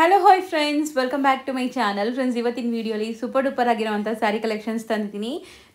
Hello hi friends, welcome back to my channel. Friends, ಇವತ್ತಿನ ವಿಡಿಯೋಲಿ super duper ಆಗಿರೋವಂಥ sari collections ತಂದಿದ್ದೀನಿ.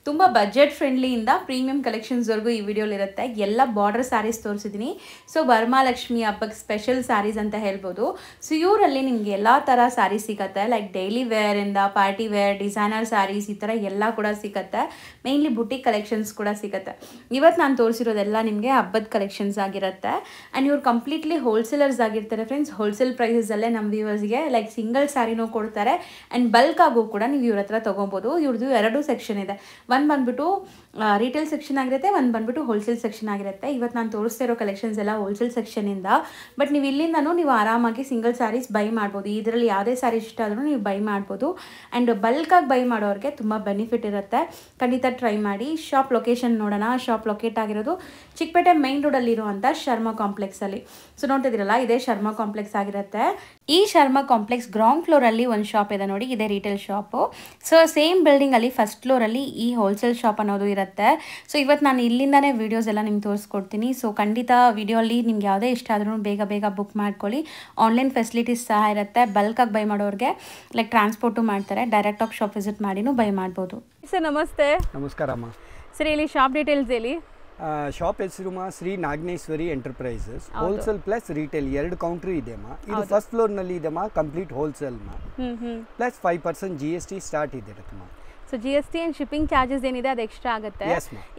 ತುಂಬ ಬಜೆಟ್ ಫ್ರೆಂಡ್ಲಿಯಿಂದ ಪ್ರೀಮಿಯಂ ಕಲೆಕ್ಷನ್ಸ್ವರೆಗೂ ಈ ವಿಡಿಯೋಲಿರುತ್ತೆ. ಎಲ್ಲ ಬಾರ್ಡರ್ ಸ್ಯಾರೀಸ್ ತೋರಿಸಿದ್ದೀನಿ. ಸೊ ವರಮಹಾಲಕ್ಷ್ಮಿ ಹಬ್ಬಕ್ಕೆ ಸ್ಪೆಷಲ್ ಸ್ಯಾರೀಸ್ ಅಂತ ಹೇಳ್ಬೋದು. ಸೊ ಇವರಲ್ಲಿ ನಿಮಗೆ ಎಲ್ಲ ಥರ ಸ್ಯಾರೀಸ್ ಸಿಗುತ್ತೆ. ಲೈಕ್ ಡೈಲಿ ವೇರಿಂದ ಪಾರ್ಟಿ ವೇರ್, ಡಿಸೈನರ್ ಸ್ಯಾರೀಸ್, ಈ ಥರ ಎಲ್ಲ ಕೂಡ ಸಿಗುತ್ತೆ. ಮೇನ್ಲಿ ಬುಟಿಕ್ ಕಲೆಕ್ಷನ್ಸ್ ಕೂಡ ಸಿಗುತ್ತೆ. ಇವತ್ತು ನಾನು ತೋರಿಸಿರೋದೆಲ್ಲ ನಿಮಗೆ ಹಬ್ಬದ ಕಲೆಕ್ಷನ್ಸ್ ಆಗಿರುತ್ತೆ. ಆ್ಯಂಡ್ ಇವ್ರು ಕಂಪ್ಲೀಟ್ಲಿ ಹೋಲ್ಸೇಲರ್ಸ್ ಆಗಿರ್ತಾರೆ ಫ್ರೆಂಡ್ಸ್. ಹೋಲ್ಸೇಲ್ ಪ್ರೈಸಲ್ಲೇ ನಮ್ಮ ವ್ಯೂವರ್ಸ್ಗೆ ಲೈಕ್ ಸಿಂಗಲ್ ಸ್ಯಾರಿನೂ ಕೊಡ್ತಾರೆ. ಆ್ಯಂಡ್ ಬಲ್ಕ್ ಆಗು ಕೂಡ ನೀವು ಇವ್ರ ಹತ್ರ ತೊಗೊಬೋದು. ಇವ್ರದ್ದು 2 ಸೆಕ್ಷನ್ ಇದೆ. ಒಂದು ಬಂದ್ಬಿಟ್ಟು ರಿಟೇಲ್ ಸೆಕ್ಷನ್ ಆಗಿರುತ್ತೆ, ಒಂದು ಬಂದ್ಬಿಟ್ಟು ಹೋಲ್ಸೇಲ್ ಸೆಕ್ಷನ್ ಆಗಿರುತ್ತೆ. ಇವತ್ತು ನಾನು ತೋರಿಸ್ತಾ ಇರೋ ಕಲೆಕ್ಷನ್ಸ್ ಎಲ್ಲ ಹೋಲ್ಸೇಲ್ ಸೆಕ್ಷನಿಂದ. ಬಟ್ ನೀವು ಇಲ್ಲಿಂದನೂ ನೀವು ಆರಾಮಾಗಿ ಸಿಂಗಲ್ ಸ್ಯಾರೀಸ್ ಬೈ ಮಾಡ್ಬೋದು. ಇದರಲ್ಲಿ ಯಾವುದೇ ಸ್ಯಾರಿ ಇಷ್ಟ ಆದ್ರೂ ನೀವು ಬೈ ಮಾಡ್ಬೋದು. ಆ್ಯಂಡ್ ಬಲ್ಕಾಗಿ ಬೈ ಮಾಡೋರಿಗೆ ತುಂಬ ಬೆನಿಫಿಟ್ ಇರುತ್ತೆ. ಖಂಡಿತ ಟ್ರೈ ಮಾಡಿ. ಶಾಪ್ ಲೊಕೇಶನ್ ನೋಡೋಣ. ಶಾಪ್ ಲೊಕೇಟ್ ಆಗಿರೋದು ಚಿಕ್ಕಪೇಟೆ ಮೈನ್ ರೋಡಲ್ಲಿರುವಂಥ ಶರ್ಮಾ ಕಾಂಪ್ಲೆಕ್ಸಲ್ಲಿ. ಸೊ ನೋಡ್ತಿದ್ದೀರಲ್ಲ, ಇದೇ ಶರ್ಮಾ ಕಾಂಪ್ಲೆಕ್ಸ್ ಆಗಿರುತ್ತೆ. ಈ ಶರ್ಮಾ ಕಾಂಪ್ಲೆಕ್ಸ್ ಗ್ರೌಂಡ್ ಫ್ಲೋರಲ್ಲಿ ಒಂದು ಶಾಪ್ ಇದೆ ನೋಡಿ, ಇದೇ ರಿಟೇಲ್ ಶಾಪು. ಸೊ ಸೇಮ್ ಬಿಲ್ಡಿಂಗಲ್ಲಿ ಫಸ್ಟ್ ಫ್ಲೋರಲ್ಲಿ ಈ ಹೋಲ್ಸೇಲ್ ಶಾಪ್ ಅನ್ನೋದು ಇರುತ್ತೆ. ಸೊ ಇವತ್ತು ನಾನು ಇಲ್ಲಿಂದನೇ ವೀಡಿಯೋಸ್ ಎಲ್ಲ ನಿಮ್ಗೆ ತೋರಿಸ್ಕೊಡ್ತೀನಿ. ಸೊ ಖಂಡಿತ ವಿಡಿಯೋಲಿ ನಿಮ್ಗೆ ಯಾವುದೇ ಇಷ್ಟ ಆದ್ರೂ ಬೇಗ ಬುಕ್ ಮಾಡ್ಕೊಳ್ಳಿ. ಆನ್ಲೈನ್ ಫೆಸಿಲಿಟೀಸ್ ಸಹ ಇರುತ್ತೆ. ಬಲ್ಕಾಗಿ ಬೈ ಮಾಡೋರಿಗೆ ಲೈಕ್ ಟ್ರಾನ್ಸ್ಪೋರ್ಟು ಮಾಡ್ತಾರೆ. ಡೈರೆಕ್ಟಾಗಿ ಶಾಪ್ ವಿಸಿಟ್ ಮಾಡಿನೂ ಬೈ ಮಾಡ್ಬೋದು. ಸರ್ ನಮಸ್ತೆ. ನಮಸ್ಕಾರಮ್ಮ. ಸರ್ ಇಲ್ಲಿ ಶಾಪ್ ಡೀಟೇಲ್ಸ್ ಹೇಳಿ. ಶಾಪ್ ಹೆಸರು Shri Naganeshwari Enterprises. Wholesale plus retail 2 counter ಇದೆಮ್ಮ. ಇದು ಫಸ್ಟ್ ಫ್ಲೋರ್ನಲ್ಲಿ ಇದೆಮ್ಮ. Complete wholesale plus 5% GST start ಇದೆ. So GST and shipping charges ಏನಿದೆ ಅದು ಎಕ್ಸ್ಟ್ರಾ ಆಗುತ್ತೆ.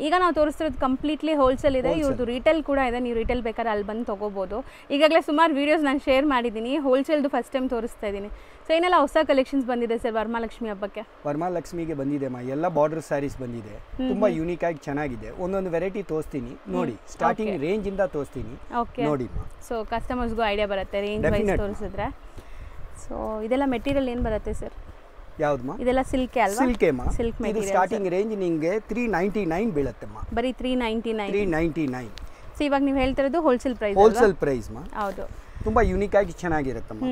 ಈಗ ನಾವು ತೋರಿಸ್ತಿರೋದು ಕಂಪ್ಲೀಟ್ಲಿ ಹೋಲ್ಸೇಲ್ ಇದೆ. ಇವ್ರದ್ದು ರಿಟೇಲ್ ಕೂಡ ಇದೆ. ನೀವು ರಿಟೇಲ್ ಬೇಕಾದ್ರೆ ಅಲ್ಲಿ ಬಂದು ತೊಗೋಬೋದು. ಈಗಾಗಲೇ ಸುಮಾರು ವೀಡಿಯೋಸ್ ನಾನು ಶೇರ್ ಮಾಡಿದ್ದೀನಿ. ಹೋಲ್ಸೇಲ್ದು ಫಸ್ಟ್ ಟೈಮ್ ತೋರಿಸ್ತಾ ಇದ್ದೀನಿ. ಸೊ ಏನೆಲ್ಲ ಹೊಸ ಕಲೆಕ್ಷನ್ಸ್ ಬಂದಿದೆ ಸರ್ ವರಮಹಾಲಕ್ಷ್ಮಿ ಹಬ್ಬಕ್ಕೆ? ವರಮಹಾಲಕ್ಷ್ಮಿಗೆ ಬಂದಿದೆಮ್ಮ. ಎಲ್ಲ ಬಾರ್ಡರ್ ಸ್ಯಾರೀಸ್ ಬಂದಿದೆ. ತುಂಬಾ ಯೂನಿಕ್ ಆಗಿ ಚೆನ್ನಾಗಿದೆ. ಒಂದೊಂದು ವೆರೈಟಿ ತೋರಿಸ್ತೀನಿ ನೋಡಿ. ಸ್ಟಾರ್ಟಿಂಗ್ ರೇಂಜ್ ಇಂದ ತೋರಿಸ್ತೀನಿ ನೋಡಿ. ಸೊ ಕಸ್ಟಮರ್ಸ್ಗೂ ಐಡಿಯಾ ಬರುತ್ತೆ ರೇಂಜ್ ವೈಸ್ ತೋರಿಸಿದ್ರೆ. ಸೊ ಇದೆಲ್ಲ ಮೆಟೀರಿಯಲ್ ಏನು ಬರುತ್ತೆ ಸರ್? ಯಾವ್ದಮ್ಮ? ಇದೆಲ್ಲ ಸಿಲ್ಕ್ ಅಲ್ವಾ? Silk material. ಸ್ಟಾರ್ಟಿಂಗ್ ರೇಂಜ್ ನಿಮಗೆ 399 ಬೀಳುತ್ತಮ್ಮ. ಬರೀ 399. ಸೊ ಇವಾಗ ನೀವು ಹೇಳ್ತಿರೋದು ಹೋಲ್ಸೇಲ್ ಪ್ರೈಸ್. ಹೋಲ್ಸೇಲ್ ಪ್ರೈಸ್ ಮಾ. ಹೌದು. ತುಂಬಾ ಯೂನಿಕ್ ಆಗಿ ಚೆನ್ನಾಗಿರುತ್ತಮ್ಮ.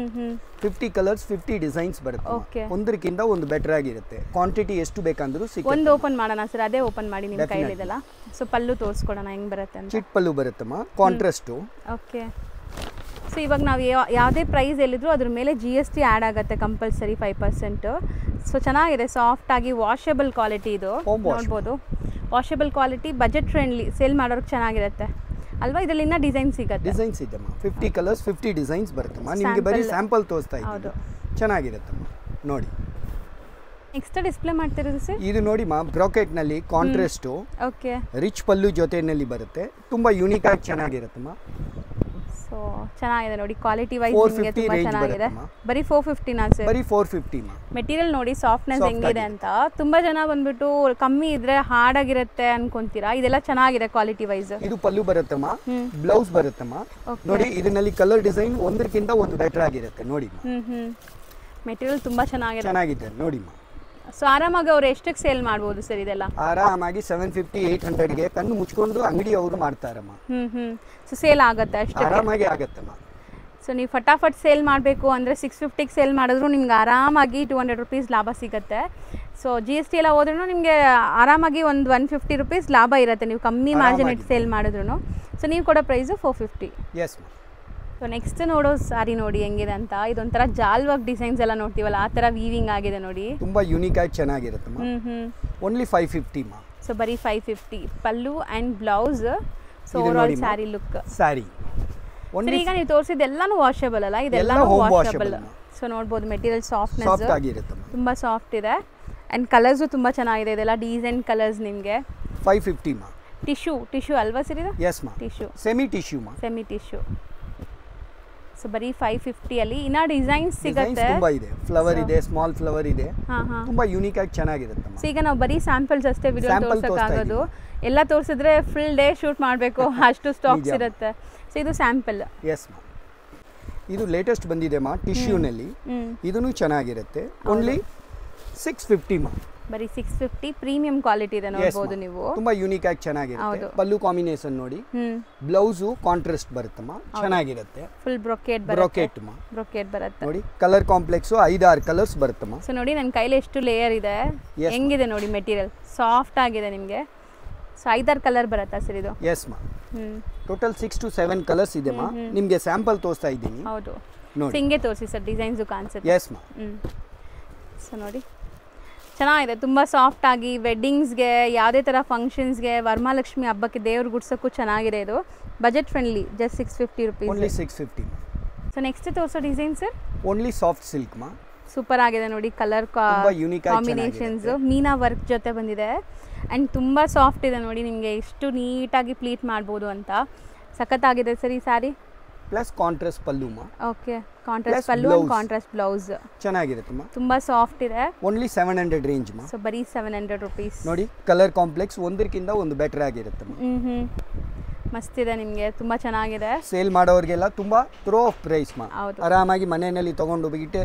50 ಕಲರ್ಸ್ 50 ಡಿಸೈನ್ಸ್ ಬರುತ್ತೆ. ಒಂದಕ್ಕಿಂತ ಒಂದು ಬೆಟರ್ ಆಗಿರುತ್ತೆ. ಕ್ವಾಂಟಿಟಿ ಎಷ್ಟು ಬೇಕಂದ್ರೂ ಸಿಗುತ್ತೆ. ಒಂದು ಓಪನ್ ಮಾಡೋಣ ಸರ್? ಅದೇ ಓಪನ್ ಮಾಡಿ ನಿಮ್ಮ ಕೈಲಿದೆಲ್ಲ. ಸೊ ಪಲ್ಲು ತೋರಿಸ್ಕೊಡೋಣ ಹೆಂಗ್ ಬರುತ್ತೆ ಅಂತ. ಚಿಟ್ ಪಲ್ಲು ಬರುತ್ತಮ್ಮ, ಕಾಂಟ್ರಾಸ್ಟ್. ಓಕೆ. ಸೊ ಇವಾಗ ನಾವು ಯಾವುದೇ ಪ್ರೈಸ್ ಹೇಳಿದ್ರು ಅದ್ರ ಮೇಲೆ GST ಆ್ಯಡ್ ಆಗುತ್ತೆ ಕಂಪಲ್ಸರಿ 5%. ಸೊ ಚೆನ್ನಾಗಿದೆ, ಸಾಫ್ಟಾಗಿ ವಾಷಬಲ್ ಕ್ವಾಲಿಟಿ ಇದು ನೋಡ್ಬೋದು. Washable quality, budget friendly, sale ಮಾಡೋರ್ಗೆ ಚೆನ್ನಾಗಿರುತ್ತೆ ಅಲ್ವಾ? ಇದರಲ್ಲಿ ಇನ್ನೂ ಡಿಸೈನ್ ಸಿಗುತ್ತೆ. ಡಿಸೈನ್ಸ್ ಇದೆಮ್ಮ. 50 ಕಲರ್ಸ್ 50 ಡಿಸೈನ್ಸ್ ಬರುತ್ತಮ್ಮ. ನಿಮಗೆ ಬರೀ ಸ್ಯಾಂಪಲ್ ತೋರಿಸ್ತಾ ಇದ್ದೀನಿ. ಚೆನ್ನಾಗಿರುತ್ತಮ್ಮ ನೋಡಿ. ನೆಕ್ಸ್ಟ್ ಡಿಸ್ಪ್ಲೇ ಮಾಡ್ತಿರೋದು ಸರ್ ಇದು ನೋಡಿ ಮಾ. ಬ್ರಾಕೆಟ್ನಲ್ಲಿ ಕಾಂಟ್ರಾಸ್ಟ್. ಓಕೆ. ರಿಚ್ ಪಲ್ಲು ಜೊತೆಯಲ್ಲಿ ಬರುತ್ತೆ. ತುಂಬ ಯೂನಿಕ್ ಆಗಿ ಚೆನ್ನಾಗಿರುತ್ತಮ್ಮ. ಸೊ ಚೆನ್ನಾಗಿದೆ ನೋಡಿ, ಕ್ವಾಲಿಟಿ ವೈಸ್ ನಿಮಗೆ ತುಂಬಾ ಚೆನ್ನಾಗಿದೆ. ಬರೀ 450 ನಾ ಸರ್? ಬರೀ 450 ಮಾ. ಮೆಟೀರಿಯಲ್ ನೋಡಿ ಸಾಫ್ಟ್ನೆಸ್ ಹೆಂಗಿದೆ ಅಂತ. ತುಂಬಾ ಜನ ಬಂದ್ಬಿಟ್ಟು ಕಮ್ಮಿ ಇದ್ರೆ ಹಾರ್ಡ್ ಆಗಿರುತ್ತೆ ಅನ್ಕೊಂತೀರಾ. ಇದೆಲ್ಲ ಚೆನ್ನಾಗಿದೆ ಕ್ವಾಲಿಟಿ ವೈಸ್. ಇದು ಪಲ್ಲು ಬರುತ್ತಮ್ಮ, ಬ್ಲೌಸ್ ಬರುತ್ತಮ್ಮ. ನೋಡಿ ಇದರಲ್ಲಿ ಕಲರ್ ಡಿಸೈನ್ ಒಂದಕ್ಕಿಂತ ಒಂದು ಬೆಟರ್ ಆಗಿರುತ್ತೆ ನೋಡಿ. ಮೆಟೀರಿಯಲ್ ತುಂಬಾ ಚೆನ್ನಾಗಿದೆ ನೋಡಿ. ಸೊ ಆರಾಮಾಗಿ ಅವ್ರು ಎಷ್ಟಕ್ಕೆ ಸೇಲ್ ಮಾಡ್ಬೋದು ಸರ್ ಇದೆಲ್ಲ? ಆರಾಮಾಗಿ 750 800ಗೆ ಕಣ್ಣು ಮುಚ್ಕೊಂಡು ಅಂಗಡಿ ಅವರು ಮಾಡ್ತಾರಮ್ಮ. ಸೊ ಸೇಲ್ ಆಗುತ್ತೆ ಅಷ್ಟೇ? ಆರಾಮಾಗಿ ಆಗುತ್ತಮ್ಮ. ಸೊ ನೀವು ಫಟಾಫಟ್ ಸೇಲ್ ಮಾಡಬೇಕು ಅಂದರೆ 650ಗೆ ಸೇಲ್ ಮಾಡಿದ್ರು ನಿಮ್ಗೆ ಆರಾಮಾಗಿ 200 ರೂಪೀಸ್ ಲಾಭ ಸಿಗುತ್ತೆ. ಸೊ GST ಎಲ್ಲ ಹೋದ್ರೂ ನಿಮಗೆ ಆರಾಮಾಗಿ ಒಂದು 150 ರೂಪೀಸ್ ಲಾಭ ಇರುತ್ತೆ ನೀವು ಕಮ್ಮಿ ಮಾರ್ಜಿನ್ ಇಟ್ಟು ಸೇಲ್ ಮಾಡಿದ್ರು. ಸೊ ನೀವು ಕೊಡೋ ಪ್ರೈಸು 450. ಎಸ್. ಸೊ ನೆಕ್ಸ್ಟ್ ನೋಡೋ ಸಾರಿ ನೋಡಿ ಹೆಂಗಿದೆ ಅಂತ. ಇದೊಂಥರ ಜಾಲ್ ವರ್ಕ್ ಡಿಸೈನ್ಸ್ ಎಲ್ಲ ನೋಡ್ತೀವಲ್ಲ ಆ ಥರ ವೀವಿಂಗ್ ಆಗಿದೆ ನೋಡಿ. ತುಂಬಾ ಯೂನಿಕ್ ಆಗಿ ಚೆನ್ನಾಗಿರುತ್ತಮ್ಮ. ಓನ್ಲಿ 550 ಮಾ. ಸೊ ಬರೀ 550 ಪಲ್ಲು and blouse. So overall sari look. Sari ಈಗ ನೀವು ತೋರಿಸಿದ್ದೆಲ್ಲನೂ ವಾಷಬಲ್ ಅಲ್ಲ? ಇದೆಲ್ಲ ವಾಷಬಲ್. ಸೊ ನೋಡ್ಬೋದು ಮೆಟೀರಿಯಲ್ ಸಾಫ್ಟ್ನೆಸ್ ತುಂಬ ಸಾಫ್ಟ್ ಇದೆ. ಆ್ಯಂಡ್ ಕಲರ್ಸು ತುಂಬ ಚೆನ್ನಾಗಿದೆ. ಇದೆಲ್ಲ ಡೀಸೆಂಟ್ ಕಲರ್ಸ್ ನಿಮಗೆ. 550 ಮಾ. ಟಿಶ್ಯೂ ಅಲ್ವಾ ಸರ್ ಇದು? ಎಸ್ ಮಾ. Tissue, semi tissue. ಸೊ ಬರೀ 550 ಅಲ್ಲಿ ಇನ್ನ ಡಿಸೈನ್ಸ್ ಸಿಗುತ್ತೆ. ತುಂಬಾ ಇದೆ. ಫ್ಲವರ್ ಇದೆ, ಸ್ಮಾಲ್ ಫ್ಲವರ್ ಇದೆ. ತುಂಬಾ ಯೂನಿಕ್ ಆಗಿ ಚೆನ್ನಾಗಿರುತ್ತೆ. ಸೊ ಈಗ ನಾವು ಬರೀ ಸ್ಯಾಂಪಲ್ಸ್ ಅಷ್ಟೇ ವಿಡಿಯೋ ತೋರಿಸೋಕ್ಕಾಗೋದು. ಎಲ್ಲ ತೋರಿಸಿದ್ರೆ ಫುಲ್ ಡೇ ಶೂಟ್ ಮಾಡಬೇಕು, ಅಷ್ಟು ಸ್ಟಾಕ್ಸ್ ಇರುತ್ತೆ. ಸೊ ಇದು ಸ್ಯಾಂಪಲ್. ಎಸ್ ಮಾ. ಇದು ಲೇಟೆಸ್ಟ್ ಬಂದಿದೆ ಮಾ ಟಿಶ್ಯೂನಲ್ಲಿ. ಇದನ್ನು ಚೆನ್ನಾಗಿರುತ್ತೆ. ಓನ್ಲಿ 650 ಮಾ. ಬರೀ 650. ಪ್ರೀಮಿಯಂ ಕ್ವಾಲಿಟಿ ಇದೆ ನೋಡಬಹುದು ನೀವು. ತುಂಬಾ ಯೂನಿಕ್ ಆಗಿ ಚೆನ್ನಾಗಿರುತ್ತೆ. ಪಲ್ಲು ಕಾಂಬಿನೇಷನ್ ನೋಡಿ. ಬ್ಲೌಸ್ ಕಾಂಟ್ರಾಸ್ಟ್ ಬರುತ್ತಮ್ಮ, ಚೆನ್ನಾಗಿರುತ್ತೆ. ಫುಲ್ ಬ್ರೊಕೇಟ್ ಬರುತ್ತೆ ನೋಡಿ. ಕಲರ್ ಕಾಂಪ್ಲೆಕ್ಸ್ 5-6 ಕಲರ್ಸ್ ಬರುತ್ತಮ್ಮ. ಸೊ ನೋಡಿ ನನ್ನ ಕೈಲಿ ಎಷ್ಟು ಲೇಯರ್ ಇದೆ, ಹೆಂಗಿದೆ ನೋಡಿ. ಮೆಟೀರಿಯಲ್ ಸಾಫ್ಟ್ ಆಗಿದೆ ನಿಮಗೆ. ಸೊ 5-6 ಕಲರ್ ಬರುತ್ತಾ ಸರ್ ಇದು? ಎಸ್ ಮಾ. ಟೋಟಲ್ 6 to 7 ಕಲರ್ಸ್ ಇದೆ ಮಾ. ನಿಮಗೆ ಸ್ಯಾಂಪಲ್ ತೋರಿಸ್ತಾ ಇದ್ದೀನಿ. ಹೌದು. ನೋಡಿ ಹಿಂಗೆ ತೋರಿಸಿ ಸರ್, ಡಿಸೈನ್ಸು ಕಾಣಿಸುತ್ತೆ. ಎಸ್ ಮಾ. ಸೊ ನೋಡಿ ಚೆನ್ನಾಗಿದೆ, ತುಂಬ ಸಾಫ್ಟಾಗಿ ವೆಡ್ಡಿಂಗ್ಸ್ಗೆ, ಯಾವುದೇ ಥರ ಫಂಕ್ಷನ್ಸ್ಗೆ, ವರಮಹಾಲಕ್ಷ್ಮಿ ಹಬ್ಬಕ್ಕೆ ದೇವ್ರು ಗುಡ್ಸೋಕ್ಕೂ ಚೆನ್ನಾಗಿದೆ. ಇದು budget friendly, just 650 rupees. Only 650. So next ತೋರಿಸೋ design sir, only soft silk ಮಾ. ಸೂಪರ್ ಆಗಿದೆ ನೋಡಿ, ಕಲರ್ ಕಾಂಬಿನೇಷನ್ಸ್ ಮೀನಾ ವರ್ಕ್ ಜೊತೆ ಬಂದಿದೆ. ಆ್ಯಂಡ್ ತುಂಬ ಸಾಫ್ಟ್ ಇದೆ ನೋಡಿ, ನಿಮಗೆ ಎಷ್ಟು ನೀಟಾಗಿ ಪ್ಲೀಟ್ ಮಾಡ್ಬೋದು ಅಂತ. ಸಖತ್ತಾಗಿದೆ ಸರ್ ಈ ಸ್ಯಾರಿ. ಪ್ಲಸ್ ಕಾಂಟ್ರಾಸ್ಟ್ ಪಲ್ಲು ಮಾ. Okay, contrast pallu and contrast blouse ಚೆನ್ನಾಗಿರುತ್ತೆ ಮಾ. ತುಂಬ ಸಾಫ್ಟ್ ಇದೆ. ಓನ್ಲಿ 700 ರೇಂಜ್ ಮಾ. ಸೊ ಬರೀ 700 ರುಪೀಸ್. ನೋಡಿ ಕಲರ್ ಕಾಂಪ್ಲೆಕ್ಸ್ ಒಂದಕ್ಕಿಂತ ಒಂದು ಬೆಟರ್ ಆಗಿರುತ್ತೆ ಮಾ. ಮಸ್ತ್ ಇದೆ, ನಿಮಗೆ ತುಂಬ ಚೆನ್ನಾಗಿದೆ. ಸೇಲ್ ಮಾಡೋರಿಗೆಲ್ಲ ತುಂಬಾ ಥ್ರೋ ಆಫ್ ಪ್ರೈಸ್ ಮಾ. ಹೌದು, ಆರಾಮಾಗಿ ಮನೆಯಲ್ಲಿ ತಗೊಂಡು ಹೋಗಿಟ್ಟು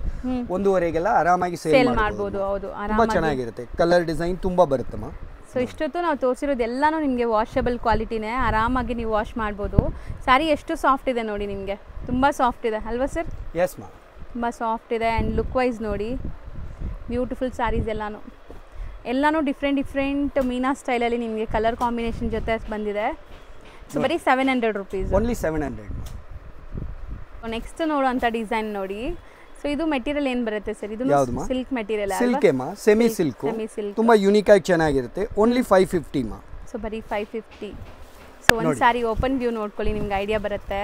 1.5 ಆರಾಮಾಗಿ ಸೇಲ್ ಮಾಡ್ಬೋದು. ಹೌದು, ತುಂಬಾ ಆರಾಮಾಗಿ ಚೆನ್ನಾಗಿರುತ್ತೆ. ಕಲರ್ ಡಿಸೈನ್ ತುಂಬಾ ಬರುತ್ತೆ ಮಾ. ಸೊ ಇಷ್ಟೊತ್ತು ನಾವು ತೋರಿಸಿರೋದು ಎಲ್ಲನೂ ನಿಮಗೆ ವಾಷಬಲ್ ಕ್ವಾಲಿಟಿನೇ, ಆರಾಮಾಗಿ ನೀವು ವಾಶ್ ಮಾಡ್ಬೋದು. ಸ್ಯಾರಿ ಎಷ್ಟು ಸಾಫ್ಟ್ ಇದೆ ನೋಡಿ, ನಿಮಗೆ ತುಂಬ ಸಾಫ್ಟ್ ಇದೆ ಅಲ್ವಾ ಸರ್? ಎಸ್ ಮಾ, ತುಂಬ ಸಾಫ್ಟ್ ಇದೆ. ಆ್ಯಂಡ್ ಲುಕ್ ವೈಸ್ ನೋಡಿ, ಬ್ಯೂಟಿಫುಲ್ ಸ್ಯಾರೀಸ್ ಎಲ್ಲನೂ ಡಿಫ್ರೆಂಟ್ ಮೀನಾ ಸ್ಟೈಲಲ್ಲಿ ನಿಮಗೆ ಕಲರ್ ಕಾಂಬಿನೇಷನ್ ಜೊತೆ ಬಂದಿದೆ. ಸೊ ಬರೀ 700 ರುಪೀಸ್. ಓನ್ಲಿ 700. ನೆಕ್ಸ್ಟ್ ನೋಡುವಂಥ ಡಿಸೈನ್ ನೋಡಿ. ಸೊ ಇದು ಮೆಟೀರಿಯಲ್ ಏನು ಬರುತ್ತೆ ಸರ್? ಇದು ಸಿಲ್ಕ್ ಮೆಟೀರಿಯಲ್. ಸಿಲ್ಕೆ ಮಾ, ಸೆಮಿ ಸಿಲ್ಕ್, ತುಂಬಾ ಯೂನಿಕ್ ಆಗಿ ಚೆನ್ನಾಗಿರುತ್ತೆ. ಓನ್ಲಿ 550 ಮಾ. ಸೊ ಬರೀ 550. ಸೊ ಒಂದು ಸ್ಯಾರಿ ಓಪನ್ ವ್ಯೂ ನೋಡ್ಕೊಳ್ಳಿ, ನಿಮ್ಗೆ ಐಡಿಯಾ ಬರುತ್ತೆ.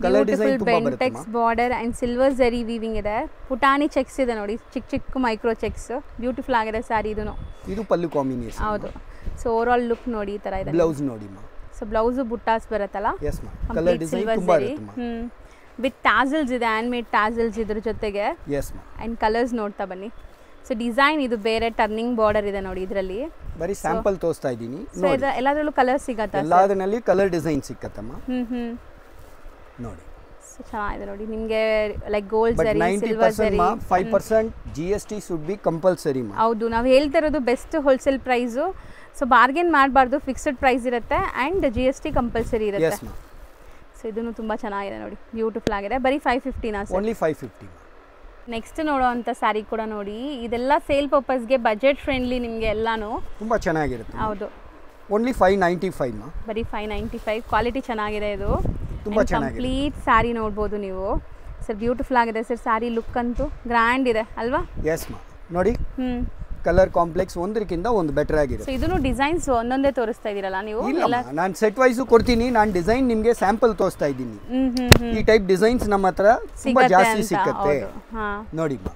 ಕಲರ್ ಡಿಸೈನ್ ತುಂಬಾ ಬರುತ್ತೆ. Bentex border and silver zari weaving ಇದೆ. ಪುಟಾಣಿ ಚೆಕ್ಸ್ ಇದೆ ನೋಡಿ, ಚಿಕ್ಕ ಮೈಕ್ರೋ ಚೆಕ್ಸ್. ಬ್ಯೂಟಿಫುಲ್ ಆಗಿದೆ ಸ್ಯಾರಿ. ಇದು ಪಲ್ಲು ಕಾಂಬಿನೇಷನ್. ಹೌದು. ಸೊ ಓವರ್ ಆಲ್ ಲುಕ್ ನೋಡಿ, ಈ ಥರ ಇದೆ. ಬ್ಲೌಸ್ ನೋಡಿ ಮಾ. ಸೊ ಬ್ಲೌಸು ಬುಟ್ಟಾಸ್ ಬರುತ್ತಲ್ಲ, ಎಸ್ ಮಾ. ಕಲರ್ ಡಿಸೈನ್ ತುಂಬಾ ಇರುತ್ತೆ ಮಾ. ವಿತ್ ಟ್ಯಾಸಲ್ಸ್ ಇದೆ, ಹ್ಯಾಂಡ್ ಮೇಡ್ ಟ್ಯಾಸಲ್ಸ್ ಇದ್ರ ಜೊತೆಗೆ. ಎಸ್ ಮಾ. ಆ್ಯಂಡ್ ಕಲರ್ಸ್ ನೋಡ್ತಾ ಬನ್ನಿ. ಸೊ ಡಿಸೈನ್ ಇದು ಬೇರೆ ಟರ್ನಿಂಗ್ ಬಾರ್ಡರ್ ಇದೆ ನೋಡಿ ಇದರಲ್ಲಿ. ಬರೀ ಸ್ಯಾಂಪಲ್ ತೋರಿಸ್ತಾ ಇದ್ದೀನಿ. ಸೊ ಎಲ್ಲದರಲ್ಲೂ ಕಲರ್ ಸಿಗತ್ತಾ? ಎಲ್ಲದರಲ್ಲಿ ಕಲರ್ ಡಿಸೈನ್ ಸಿಕ್ಕತ್ತಮ್ಮ. ನೋಡಿ ಸೊ ಚೆನ್ನಾಗಿದೆ ನೋಡಿ, ನಿಮಗೆ ಲೈಕ್ ಗೋಲ್ಡ್ ಜರಿ, ಸಿಲ್ವರ್ 90% ಜರಿ. 5% GST ಶುಡ್ ಬಿ ಕಂಪಲ್ಸರಿ ಮಾ. ಹೌದು, ನಾವು ಹೇಳ್ತಾ ಇರೋದು best wholesale price. So bargain ಮಾಡಬಾರ್ದು, ಫಿಕ್ಸ್ಡ್ ಪ್ರೈಸ್ ಇರುತ್ತೆ ಆ್ಯಂಡ್ GST ಕಂಪಲ್ಸರಿ ಇರುತ್ತೆ. ಸೊ ಇದನ್ನು ತುಂಬ ಚೆನ್ನಾಗಿದೆ ನೋಡಿ, ಬ್ಯೂಟಿಫುಲ್ ಆಗಿದೆ. ಬರೀ 550ನಾ ಸರ್? ಓನ್ಲಿ 550. ನೆಕ್ಸ್ಟ್ ನೋಡೋವಂಥ ಸ್ಯಾರಿ ಕೂಡ ನೋಡಿ, ಇದೆಲ್ಲ ಸೇಲ್ ಪರ್ಪಸ್ಗೆ ಬಜೆಟ್ ಫ್ರೆಂಡ್ಲಿ, ನಿಮಗೆ ಎಲ್ಲಾನು ತುಂಬ ಚೆನ್ನಾಗಿರುತ್ತೆ. ಹೌದು, ಓನ್ಲಿ 595 ಮಾ. ಬರೀ 595. ಕ್ವಾಲಿಟಿ ಚೆನ್ನಾಗಿದೆ. ಇದು ತುಂಬ ಚೆನ್ನಾಗಿದೆ. ಕಂಪ್ಲೀಟ್ ಸ್ಯಾರಿ ನೋಡ್ಬೋದು ನೀವು ಸರ್. ಬ್ಯೂಟಿಫುಲ್ ಆಗಿದೆ ಸರ್ ಸ್ಯಾರಿ. ಲುಕ್ ಅಂತೂ ಗ್ರ್ಯಾಂಡ್ ಇದೆ ಅಲ್ವಾ? ಎಸ್ ಮಾ. ನೋಡಿ ಕಲರ್ ಕಾಂಪ್ಲೆಕ್ಸ್ ಒಂದಕ್ಕಿಂತ ಒಂದು ಬೆಟರ್ ಆಗಿದೆ. ಸೊ ಇದನ್ನು ಡಿಸೈನ್ಸ್ ಒಂದೊಂದೇ ತೋರಿಸ್ತಾ ಇದ್ದೀರಲ್ಲ ನೀವು? ಇಲ್ಲ, ನಾನು ಸೆಟ್ ವೈಸ್ ಕೊಡ್ತೀನಿ. ನಾನು ಡಿಸೈನ್ ನಿಮಗೆ ಸ್ಯಾಂಪಲ್ ತೋರಿಸ್ತಾ ಇದ್ದೀನಿ. ಈ ಟೈಪ್ ಡಿಸೈನ್ಸ್ ನಮ್ಮ ಹತ್ರ ತುಂಬಾ ಜಾಸ್ತಿ ಸಿಕ್ಕತ್ತೆ. ನೋಡಿ ಮಾ.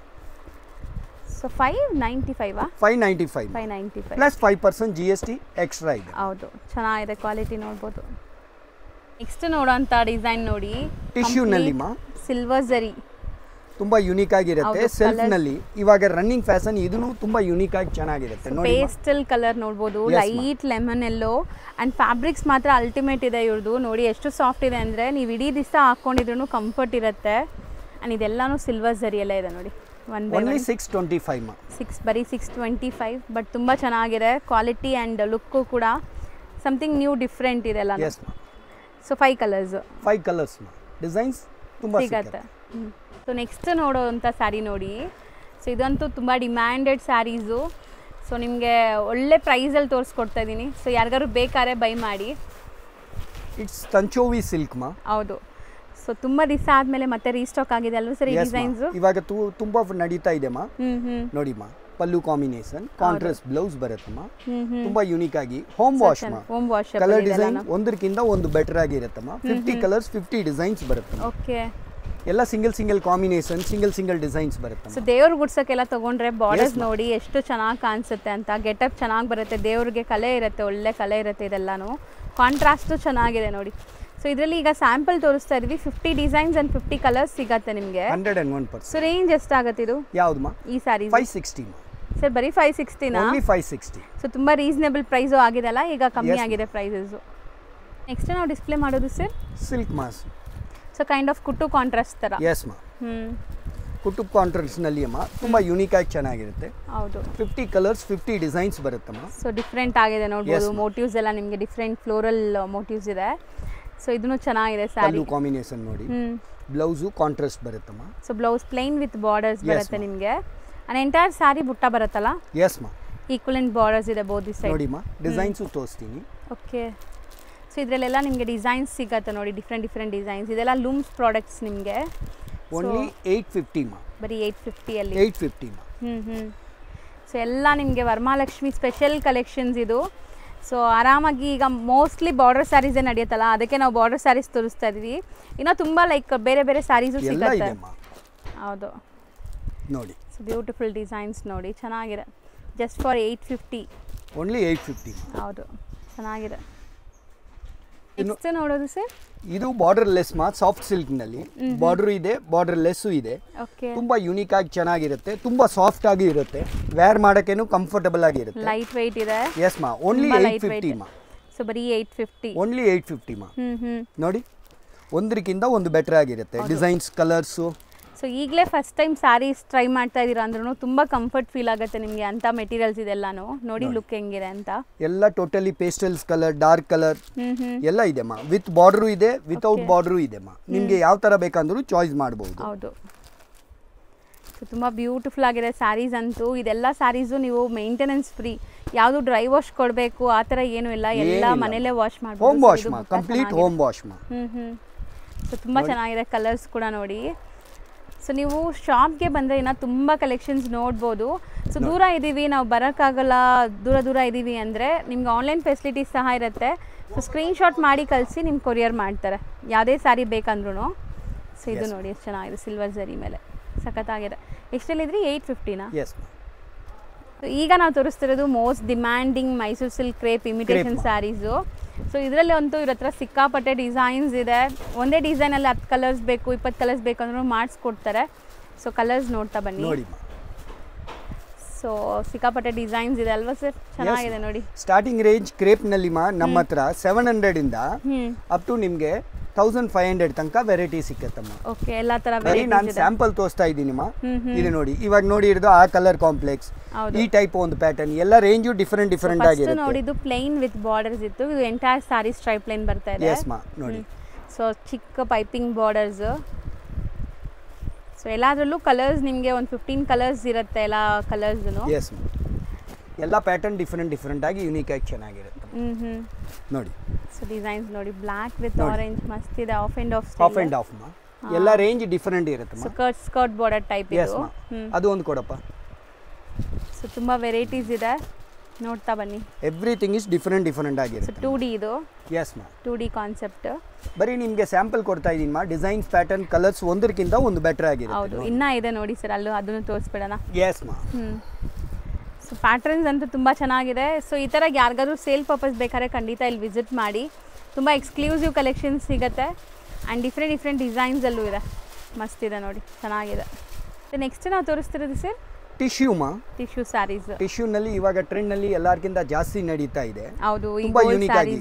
ಸೊ 595 595 ಪ್ಲಸ್ 5% GST ಎಕ್ಸ್ಟ್ರಾ ಇದೆ. ಹೌದು, ಚೆನ್ನಾಗಿದೆ, ಕ್ವಾಲಿಟಿ ನೋಡ್ಬೋದು. ನೆಕ್ಸ್ಟ್ ನೋಡೋಂಥ ಡಿಸೈನ್ ನೋಡಿ, ಟಿಶ್ಯೂ ನಲ್ಲಿ ಮಾ. ಸಿಲ್ವರ್ ಜರಿ ತುಂಬಾ ಯೂನಿಕ್ ಆಗಿರುತ್ತೆ. ಸೆಲ್ಫ್ ನಲ್ಲಿ ಇವಾಗ ರನ್ನಿಂಗ್ ಫ್ಯಾಷನ್, ಇದನ್ನು ತುಂಬಾ ಯೂನಿಕ್ ಆಗಿ ಚೆನ್ನಾಗಿರುತ್ತೆ. ನೋಡಿ ಪೇಸ್ಟಲ್ ಕಲರ್ ನೋಡ್ಬೋದು, light lemon yellow. And fabrics ಮಾತ್ರ ಅಲ್ಟಿಮೇಟ್ ಇದೆ ಇವ್ರದ್ದು. ನೋಡಿ ಎಷ್ಟು ಸಾಫ್ಟ್ ಇದೆ ಅಂದರೆ ನೀವು ಇಡೀ ದಿವಸ ಹಾಕೊಂಡಿದ್ರು ಕಂಫರ್ಟ್ ಇರುತ್ತೆ. ಅಂಡ್ ಇದೆಲ್ಲಾನು ಸಿಲ್ವರ್ ಜರಿ ಎಲ್ಲ ಇದೆ ನೋಡಿ. ಓನ್ಲಿ 625 ಮಾ. ಬರೀ 625. ಬಟ್ ತುಂಬ ಚೆನ್ನಾಗಿದೆ ಕ್ವಾಲಿಟಿ ಆ್ಯಂಡ್ ಲುಕ್ಕು ಕೂಡ ಸಮಥಿಂಗ್ ನ್ಯೂ ಡಿಫ್ರೆಂಟ್ ಇದೆಲ್ಲ. ಸೊ 5 ಕಲರ್ಸ್ ಮಾ. ಡಿಸೈನ್ಸ್ ತುಂಬ ಸಿಗತ್ತೆ. ಸೊ ನೆಕ್ಸ್ಟ್ ನೋಡೋವಂಥ ಸ್ಯಾರಿ ನೋಡಿ. ಸೊ ಇದಂತೂ ತುಂಬ ಡಿಮ್ಯಾಂಡೆಡ್ ಸ್ಯಾರೀಸು. ಸೊ ನಿಮಗೆ ಒಳ್ಳೆ ಪ್ರೈಸಲ್ಲಿ ತೋರಿಸ್ಕೊಡ್ತಾ ಇದ್ದೀನಿ. ಸೊ ಯಾರಿಗಾರು ಬೇಕಾದ್ರೆ ಬೈ ಮಾಡಿ. ಇಟ್ಸ್ ತಂಚೋವಿ ಸಿಲ್ಕ್ ಮಾ. ಹೌದು. ಸೊ ತುಂಬ ದಿವಸ ಆದಮೇಲೆ ಮತ್ತೆ ರೀಸ್ಟಾಕ್ ಆಗಿದೆ ಅಲ್ವಾ ಸರ್ ಈ ಡಿಸೈನ್ಸ್? ಇವಾಗ ತುಂಬ ನಡೀತಾ ಇದೆ ಮಾ. ನೋಡಿ ಮಾ, ಪಲ್ಲು ಕಾಂಬಿನೇಷನ್, ಕಾಂಟ್ರಾಸ್ಟ್ ಬ್ಲೌಸ್ ಬರುತ್ತೆ ಮಾ. ತುಂಬಾ ಯೂನಿಕ್ ಆಗಿ ಹೋಮ್ ವಾಶ್ ಮಾ. ಕಲರ್ ಡಿಸೈನ್ ಒಂದಕ್ಕಿಂತ ಒಂದು ಬೆಟರ್ ಆಗಿರುತ್ತೆ ಮಾ. 50 ಕಲರ್ಸ್ 50 ಡಿಸೈನ್ಸ್ ಬರುತ್ತೆ. ಓಕೆ, ಎಲ್ಲ ಸಿಂಗಲ್ ಕಾಂಬಿನೇಷನ್, ಸಿಂಗಲ್ ಡಿಸೈನ್ಸ್ ಬರುತ್ತೆ. ಸೊ ದೇವ್ರ ಗುಡ್ಸಕ್ಕೆಲ್ಲ ತಗೊಂಡ್ರೆ ಬಾರ್ಡರ್ಸ್ ನೋಡಿ ಎಷ್ಟು ಚೆನ್ನಾಗಿ ಕಾಣಿಸುತ್ತೆ ಅಂತ. ಗೆಟಪ್ ಚೆನ್ನಾಗಿ ಬರುತ್ತೆ, ದೇವ್ರಿಗೆ ಕಲೆ ಇರುತ್ತೆ, ಒಳ್ಳೆ ಕಲೆ ಇರುತ್ತೆ. ಇದೆಲ್ಲಾನು ಕಾಂಟ್ರಾಸ್ಟು ಚೆನ್ನಾಗಿದೆ ನೋಡಿ. ಸೊ ಇದರಲ್ಲಿ ಈಗ ಸ್ಯಾಂಪಲ್ ತೋರಿಸ್ತಾ ಇದೀವಿ. 50 ಡಿಸೈನ್ಸ್ ಅಂಡ್ 50 ಕಲರ್ಸ್ ಸಿಗತ್ತೆ ನಿಮಗೆ. 101%. ಸೊ ರೇಂಜ್ ಎಷ್ಟಾಗುತ್ತೆ ಇದು? ಯಾವುದು ಮಾ? ಈ ಸ್ಯಾರಿ 560 ಮಾ. ಸರ್ ಬರೀ 560ನಾ? ಓನ್ಲಿ 560. ಸೊ ತುಂಬ ರೀಸನೇಬಲ್ ಪ್ರೈಸು ಆಗಿದೆ ಅಲ್ಲ, ಈಗ ಕಮ್ಮಿ ಆಗಿದೆ ಪ್ರೈಸಸ್ಸು. ನೆಕ್ಸ್ಟ್ ನಾವು ಡಿಸ್ಪ್ಲೇ ಮಾಡೋದು ಸರ್ ಸಿಲ್ಕ್ ಮಾಸ್. ಸೊ ಕೈಂಡ್ ಆಫ್ ಕುಟ್ಟು ಕಾಂಟ್ರಾಸ್ಟ್ ಥರ. ಎಸ್ ಮಾ. ಕುಟ್ಟು ಕಾಂಟ್ರಾಸ್ಟ್ನಲ್ಲಿ ಅಮ್ಮ ತುಂಬ ಯೂನಿಕ್ ಆಗಿ ಚೆನ್ನಾಗಿರುತ್ತೆ. ಹೌದು, 50 ಕಲರ್ಸ್ 50 ಡಿಸೈನ್ಸ್ ಬರುತ್ತಮ್ಮ. ಸೊ ಡಿಫ್ರೆಂಟ್ ಆಗಿದೆ ನೋಡ್ಬೋದು. ಮೋಟಿವ್ಸ್ ಎಲ್ಲ ನಿಮಗೆ ಡಿಫ್ರೆಂಟ್ ಫ್ಲೋರಲ್ ಮೋಟಿವ್ಸ್ ಇದೆ. ಸೊ ಇದನ್ನು ಚೆನ್ನಾಗಿದೆ ಸ್ಯಾರಿ. ಕಾಂಬಿನೇಷನ್ ನೋಡಿ. ಬ್ಲೌಸು ಕಾಂಟ್ರಾಸ್ಟ್ ಬರುತ್ತಮ್ಮ. So blouse plain with borders ಬರುತ್ತೆ ನಿಮಗೆ. ಅಂಡ್ ಎಂಟೈರ್ ಸ್ಯಾರಿ ಬುಟ್ಟ ಬರುತ್ತಲ್ಲ? ಎಸ್ ಮಾ. ಈಕ್ವಲೆಂಟ್ ಬಾರ್ಡರ್ಸ್ ಇದೆ ಬೋತ್ ಸೈಡ್. ನೋಡಿ ಮಾ, ಡಿಸೈನ್ಸು ತೋರಿಸ್ತೀನಿ. ಓಕೆ, ಸೊ ಇದರಲ್ಲೆಲ್ಲ ನಿಮಗೆ ಡಿಸೈನ್ಸ್ ಸಿಗತ್ತೆ ನೋಡಿ, ಡಿಫ್ರೆಂಟ್ ಡಿಸೈನ್ಸ್. ಇದೆಲ್ಲ ಲೂಮ್ಸ್ ಪ್ರಾಡಕ್ಟ್ಸ್ ನಿಮಗೆ. ಓನ್ಲಿ 850 ಮಾ. ಬರೀ 850 ಅಲ್ಲಿ 850 ಮಾ. ಸೊ ಎಲ್ಲ ನಿಮಗೆ ವರಮಹಾಲಕ್ಷ್ಮಿ ಸ್ಪೆಷಲ್ ಕಲೆಕ್ಷನ್ಸ್ ಇದು. ಸೊ ಆರಾಮಾಗಿ ಈಗ ಮೋಸ್ಟ್ಲಿ ಬಾರ್ಡರ್ ಸ್ಯಾರೀಸೇ ನಡೆಯುತ್ತಲ್ಲ, ಅದಕ್ಕೆ ನಾವು ಬಾರ್ಡರ್ ಸ್ಯಾರೀಸ್ ತೋರಿಸ್ತಾ ಇದ್ದೀವಿ. ಇನ್ನೂ ತುಂಬ ಲೈಕ್ ಬೇರೆ ಬೇರೆ ಸ್ಯಾರೀಸು ಸಿಗುತ್ತೆ. ಹೌದು ನೋಡಿ. ಸೊ ಬ್ಯೂಟಿಫುಲ್ ಡಿಸೈನ್ಸ್ ನೋಡಿ, ಚೆನ್ನಾಗಿದೆ. Just for 850 only 850. ಹೌದು, ಚೆನ್ನಾಗಿದೆ. ನೆಕ್ಸ್ಟ್ ನೋಡೋದು ಸರ್, ಇದು ಬಾರ್ಡರ್ ಲೆಸ್ ಮಾ, ಸಾಫ್ಟ್ ಸಿಲ್ಕ್ ನಲ್ಲಿ ಬಾರ್ಡರ್ ಇದೆ, ಬಾರ್ಡರ್ ಲೆಸ್ಸು ಇದೆ. ತುಂಬಾ ಯೂನಿಕ್ ಆಗಿ ಚೆನ್ನಾಗಿರುತ್ತೆ, ತುಂಬಾ ಸಾಫ್ಟ್ ಆಗಿ ಇರುತ್ತೆ, ವೇರ್ ಮಾಡಕ್ಕೇನು ಕಂಫರ್ಟಬಲ್ ಆಗಿರುತ್ತೆ. ಲೈಟ್ ವೆಯ್ಟ್ ಇದೆ. ಎಸ್ ಮಾ, ಓನ್ಲಿ 850 ಮಾ. ಸೊ ಬರೀ 850 ಓನ್ಲಿ 850 ಮಾ. ನೋಡಿ, ಒಂದಕ್ಕಿಂತ ಒಂದು ಬೆಟರ್ ಆಗಿರುತ್ತೆ ಡಿಸೈನ್ಸ್, ಕಲರ್ಸು. ಸೊ ಈಗಲೇ ಫಸ್ಟ್ ಟೈಮ್ ಸ್ಯಾರೀಸ್ ಟ್ರೈ ಮಾಡ್ತಾ ಇದ್ದೀರಾ ಅಂದ್ರೂ ತುಂಬ ಕಂಫರ್ಟ್ ಫೀಲ್ ಆಗುತ್ತೆ ನಿಮಗೆ. ಅಂಥ ಮೆಟೀರಿಯಲ್ಸ್ ಇದೆಲ್ಲಾನು ನೋಡಿ, ಲುಕ್ ಹೆಂಗಿದೆ ಅಂತ. ಎಲ್ಲ totally pastels colour, dark colour ಎಲ್ಲ ಇದೆ ಮಾ. ವಿತ್ ಬಾರ್ಡರು ಇದೆ, ವಿತೌಟ್ ಬಾರ್ಡರು ಇದೆ ಮಾ. ನಿಮಗೆ ಯಾವ ಥರ ಬೇಕಂದ್ರೂ ಚಾಯ್ಸ್ ಮಾಡಬಹುದು. ಹೌದು. ಸೊ ತುಂಬ ಬ್ಯೂಟಿಫುಲ್ ಆಗಿದೆ ಸ್ಯಾರೀಸ್ ಅಂತೂ. ಇದೆಲ್ಲ ಸ್ಯಾರೀಸು ನೀವು ಮೇಂಟೆನೆನ್ಸ್ ಫ್ರೀ, ಯಾವುದು ಡ್ರೈ ವಾಶ್ ಕೊಡಬೇಕು ಆ ಥರ ಏನೂ ಇಲ್ಲ, ಎಲ್ಲ ಮನೇಲೇ ವಾಶ್ ಮಾಡಬಹುದು. ಹೋಮ್ ವಾಶ್ ಮಾ, ಕಂಪ್ಲೀಟ್ ಹೋಮ್ ವಾಶ್ ಮಾ. ಸೊ ತುಂಬ ಚೆನ್ನಾಗಿದೆ, ಕಲರ್ಸ್ ಕೂಡ ನೋಡಿ. ಸೊ ನೀವು ಶಾಪ್ಗೆ ಬಂದರೆ ಇನ್ನೂ ತುಂಬ ಕಲೆಕ್ಷನ್ಸ್ ನೋಡ್ಬೋದು. ಸೊ ದೂರ ಇದ್ದೀವಿ, ನಾವು ಬರೋಕ್ಕಾಗಲ್ಲ, ದೂರ ಇದ್ದೀವಿ ಅಂದರೆ ನಿಮ್ಗೆ ಆನ್ಲೈನ್ ಫೆಸಿಲಿಟೀಸ್ ಸಹ ಇರುತ್ತೆ. ಸೊ ಸ್ಕ್ರೀನ್ಶಾಟ್ ಮಾಡಿ ಕಳಿಸಿ ನಿಮ್ಗೆ ಕೊರಿಯರ್ ಮಾಡ್ತಾರೆ, ಯಾವುದೇ ಸ್ಯಾರಿ ಬೇಕಂದ್ರೂ. ಸೊ ಇದು ನೋಡಿ ಎಷ್ಟು ಚೆನ್ನಾಗಿದೆ, ಸಿಲ್ವರ್ ಝರಿ ಮೇಲೆ ಸಖತ್ತಾಗಿದೆ. ಎಷ್ಟಲ್ಲಿದ್ರಿ? 850ನಾ? ಎಸ್. ಈಗ ನಾವು ತೋರಿಸ್ತಿರೋದು most demanding Mysuru silk crepe imitation sarees. So ಇದರಲ್ಲಿ ಅಂತೂ ಇವ್ರ ಹತ್ರ ಸಿಕ್ಕಾಪಟ್ಟೆ ಡಿಸೈನ್ಸ್ ಇದೆ. ಒಂದೇ ಡಿಸೈನಲ್ಲಿ 10 ಕಲರ್ಸ್ ಬೇಕು, 20 ಕಲರ್ಸ್ ಬೇಕಂದ್ರೂ ಮಾಡಿಸ್ಕೊಡ್ತಾರೆ. ಸೊ ಕಲರ್ಸ್ ನೋಡ್ತಾ ಬನ್ನಿ. ಸೊ ಸಿಕ್ಕಾಪಟ್ಟೆ ಡಿಸೈನ್ಸ್ ಇದೆ ಅಲ್ವಾ ಸರ್? ಚೆನ್ನಾಗಿದೆ ನೋಡಿ. ಸ್ಟಾರ್ಟಿಂಗ್ ರೇಂಜ್ ಕ್ರೇಪ್ನಲ್ಲಿ ಮಾ ನಮ್ಮ ಹತ್ರ 700 ಇಂದ ಅಪ್ ಟು ನಿಮಗೆ 1500 ತನಕ ವೆರೈಟಿ ಸಿಕ್ಕತ್ತಮ್ಮ. ಓಕೆ, ಎಲ್ಲ ತರ ವೆರೈಟಿ. ನಾನು ಸ್ಯಾಂಪಲ್ ತೋರಿಸ್ತಾ ಇದ್ದೀನಿ ಮಾ. ಇದು ನೋಡಿ, ಇವಾಗ ನೋಡಿ ಇರೋದು ಆ ಕಲರ್ ಕಾಂಪ್ಲೆಕ್ಸ್, ಈ ಟೈಪ್ ಒಂದು ಪ್ಯಾಟರ್ನ್, ಎಲ್ಲ ರೇಂಜು ಡಿಫರೆಂಟ್ ಆಗಿರುತ್ತೆ. ನೋಡಿ, ಇದು ಪ್ಲೇನ್ ವಿತ್ ಬಾರ್ಡರ್ಸ್ ಇತ್ತು, ಇದು ಎಂಟೈರ್ ಸಾರಿ ಸ್ಟ್ರೈಪ್ ಲೈನ್ ಬರ್ತಾ ಇದೆ. ಎಸ್ ಮಾ, ನೋಡಿ. ಸೊ ಚಿಕ್ಕ ಪೈಪಿಂಗ್ ಬಾರ್ಡರ್ಸ್. ಸೊ ಎಲ್ಲದರಲ್ಲೂ ಕಲರ್ಸ್ ನಿಮಗೆ ಒಂದು 15 ಕಲರ್ಸ್ ಇರುತ್ತೆ, ಎಲ್ಲ ಕಲರ್ಸ್ನು. ಎಸ್ ಮಾ, ಎಲ್ಲ ಪ್ಯಾಟರ್ನ್ ಡಿಫರೆಂಟ್ ಆಗಿ ಯೂನಿಕ್ ಆಗಿ ಚೆನ್ನಾಗಿರುತ್ತೆ ನೋಡಿ. ಸೊ ಡಿಸೈನ್ಸ್ ನೋಡಿ, ಬ್ಲಾಕ್ ವಿತ್ ಆರೆಂಜ್ ಮಸ್ತ್ ಇದೆ. ಆಫ್ ಅಂಡ್ ಆಫ್ ಮಾ, ಎಲ್ಲ ರೇಂಜ್ ಡಿಫರೆಂಟ್ ಇರುತ್ತೆ ಮಾ. ಸ್ಕರ್ಟ್ ಬಾರ್ಡರ್ ಟೈಪ್ ಇದೆ. ಅದು ಒಂದು ಕೊಡಪ್ಪ. ಸೊ ತುಂಬಾ ವೆರೈಟೀಸ್ ಇದೆ, ನೋಡ್ತಾ ಬನ್ನಿ. ಎವ್ರಿಥಿಂಗ್ ಇಸ್ ಡಿಫರೆಂಟ್ ಆಗಿರುತ್ತೆ. ಸೊ 2D ಇದು. ಎಸ್ ಮಾ, 2D ಕಾನ್ಸೆಪ್ಟ್. ಬರೀ ನಿಮಗೆ ಸ್ಯಾಂಪಲ್ ಕೊಡ್ತಾ ಇದೀನಿ ಮಾ. ಡಿಸೈನ್ಸ್, ಪ್ಯಾಟರ್ನ್, ಕಲರ್ಸ್ ಒಂದಕ್ಕಿಂತ ಒಂದು ಬೆಟರ್ ಆಗಿರುತ್ತೆ. ಹೌದು, ಇನ್ನ ಇದೆ ನೋಡಿ ಸರ್, ಅದನ್ನು ತೋರಿಸ್ಬಿಡೋಣ. ಎಸ್ ಮಾ. ಸೊ ಪ್ಯಾಟರ್ನ್ಸ್ ಅಂತೂ ತುಂಬ ಚೆನ್ನಾಗಿದೆ. ಸೊ ಈ ಥರ ಯಾರಿಗಾದ್ರೂ ಸೇಲ್ ಪರ್ಪಸ್ ಬೇಕಾದ್ರೆ ಖಂಡಿತ ಇಲ್ಲಿ ವಿಸಿಟ್ ಮಾಡಿ. ತುಂಬ ಎಕ್ಸ್ಕ್ಲೂಸಿವ್ ಕಲೆಕ್ಷನ್ಸ್ ಸಿಗುತ್ತೆ ಆ್ಯಂಡ್ ಡಿಫ್ರೆಂಟ್ ಡಿಸೈನ್ಸಲ್ಲೂ ಇದೆ. ಮಸ್ತ್ ಇದೆ ನೋಡಿ, ಚೆನ್ನಾಗಿದೆ. ನೆಕ್ಸ್ಟ್ ನಾವು ತೋರಿಸ್ತಿರೋದು ಸರ್ ಟಿಶ್ಯೂ ಮಾ. ಟಿಶ್ಯೂ ಸ್ಯಾರೀಸ್. ಟಿಶ್ಯೂನಲ್ಲಿ ಇವಾಗ ಟ್ರೆಂಡ್ನಲ್ಲಿ ಎಲ್ಲರಿಗಿಂತ ಜಾಸ್ತಿ ನಡೀತಾ ಇದೆ. ಹೌದು, ತುಂಬಾ ಯೂನಿಕ್ ಆಗಿ